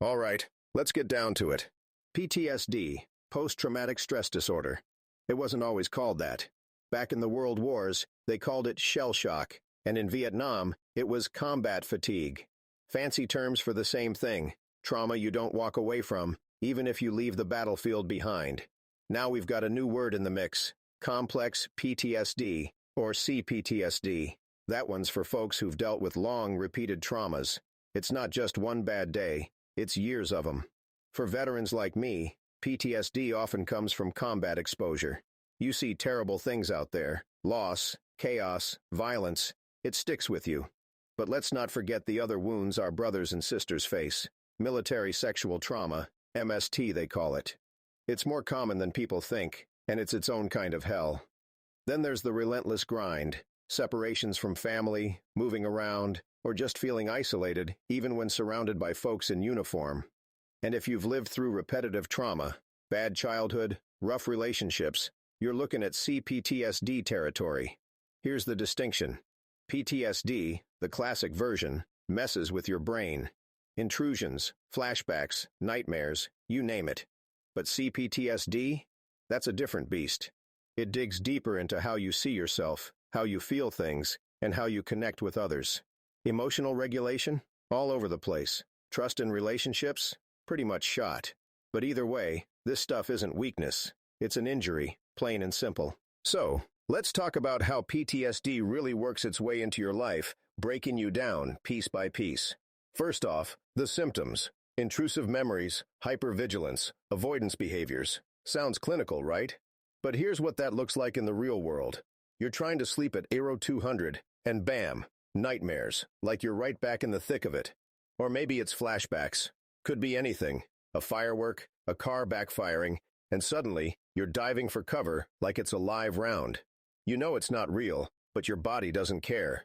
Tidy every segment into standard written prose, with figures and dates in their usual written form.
All right, let's get down to it. PTSD, post-traumatic stress disorder. It wasn't always called that. Back in the World Wars, they called it shell shock, and in Vietnam, it was combat fatigue. Fancy terms for the same thing, trauma you don't walk away from, even if you leave the battlefield behind. Now we've got a new word in the mix, complex PTSD, or CPTSD. That one's for folks who've dealt with long, repeated traumas. It's not just one bad day, it's years of them. For veterans like me, PTSD often comes from combat exposure. You see terrible things out there, loss, chaos, violence. It sticks with you. But let's not forget the other wounds our brothers and sisters face. Military sexual trauma, MST they call it. It's more common than people think, and it's its own kind of hell. Then there's the relentless grind, separations from family, moving around, or just feeling isolated, even when surrounded by folks in uniform. And if you've lived through repetitive trauma, bad childhood, rough relationships, you're looking at CPTSD territory. Here's the distinction. PTSD, the classic version, messes with your brain. Intrusions, flashbacks, nightmares, you name it. But CPTSD? That's a different beast. It digs deeper into how you see yourself, how you feel things, and how you connect with others. Emotional regulation? All over the place. Trust in relationships? Pretty much shot. But either way, this stuff isn't weakness. It's an injury, plain and simple. So, let's talk about how PTSD really works its way into your life, breaking you down piece by piece. First off, the symptoms. Intrusive memories, hypervigilance, avoidance behaviors. Sounds clinical, right? But here's what that looks like in the real world. You're trying to sleep at Aero 200, and bam, nightmares, like you're right back in the thick of it. Or maybe it's flashbacks. Could be anything. A firework, a car backfiring, and suddenly, you're diving for cover like it's a live round. You know it's not real, but your body doesn't care.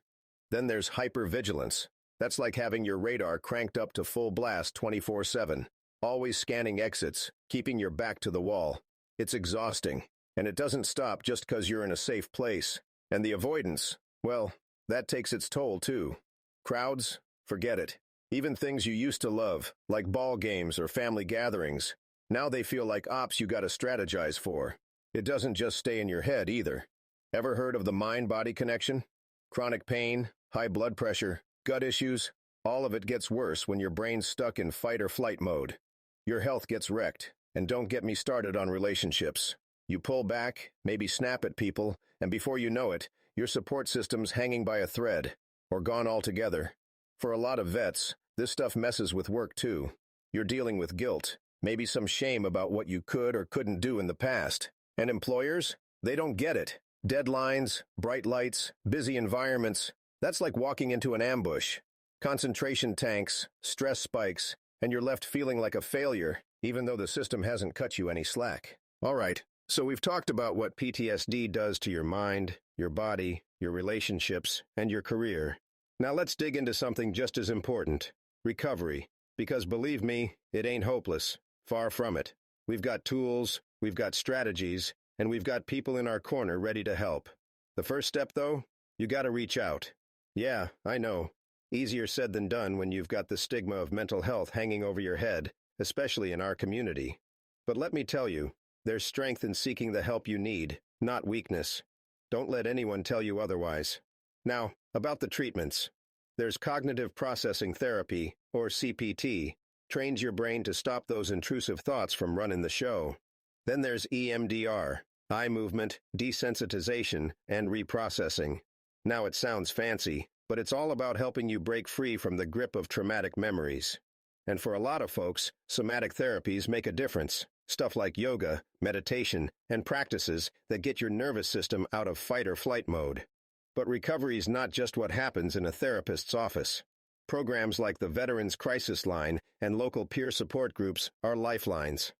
Then there's hypervigilance. That's like having your radar cranked up to full blast 24/7, always scanning exits, keeping your back to the wall. It's exhausting, and it doesn't stop just because you're in a safe place. And the avoidance, well, that takes its toll too. Crowds? Forget it. Even things you used to love, like ball games or family gatherings, now they feel like ops you gotta strategize for. It doesn't just stay in your head either. Ever heard of the mind-body connection? Chronic pain, high blood pressure, gut issues, all of it gets worse when your brain's stuck in fight-or-flight mode. Your health gets wrecked, and don't get me started on relationships. You pull back, maybe snap at people, and before you know it, your support system's hanging by a thread, or gone altogether. For a lot of vets, this stuff messes with work too. You're dealing with guilt, maybe some shame about what you could or couldn't do in the past. And employers? They don't get it. Deadlines, bright lights, busy environments. That's like walking into an ambush. Concentration tanks, stress spikes, and you're left feeling like a failure, even though the system hasn't cut you any slack. All right, so we've talked about what PTSD does to your mind, your body, your relationships, and your career. Now let's dig into something just as important, recovery. Because believe me, it ain't hopeless. Far from it. We've got tools, we've got strategies, and we've got people in our corner ready to help. The first step, though, you gotta reach out. Yeah, I know. Easier said than done when you've got the stigma of mental health hanging over your head, especially in our community. But let me tell you, there's strength in seeking the help you need, not weakness. Don't let anyone tell you otherwise. Now, about the treatments. There's cognitive processing therapy, or CPT, trains your brain to stop those intrusive thoughts from running the show. Then there's EMDR, eye movement, desensitization, and reprocessing. Now it sounds fancy, but it's all about helping you break free from the grip of traumatic memories. And for a lot of folks, somatic therapies make a difference. Stuff like yoga, meditation, and practices that get your nervous system out of fight-or-flight mode. But recovery is not just what happens in a therapist's office. Programs like the Veterans Crisis Line and local peer support groups are lifelines.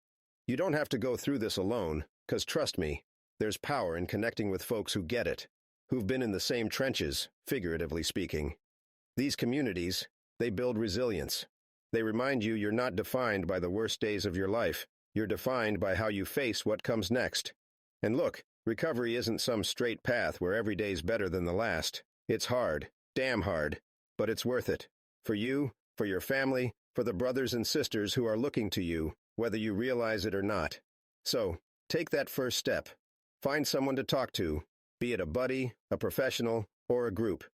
You don't have to go through this alone, because trust me, there's power in connecting with folks who get it, who've been in the same trenches, figuratively speaking. These communities, they build resilience. They remind you you're not defined by the worst days of your life. You're defined by how you face what comes next. And look, recovery isn't some straight path where every day's better than the last. It's hard, damn hard, but it's worth it. For you, for your family, for the brothers and sisters who are looking to you, whether you realize it or not. So, take that first step. Find someone to talk to, be it a buddy, a professional, or a group.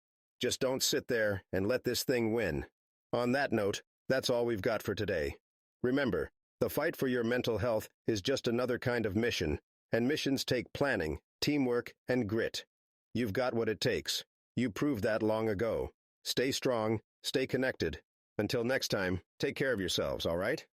Just don't sit there and let this thing win. On that note, that's all we've got for today. Remember, the fight for your mental health is just another kind of mission, and missions take planning, teamwork, and grit. You've got what it takes. You proved that long ago. Stay strong, stay connected. Until next time, take care of yourselves, all right?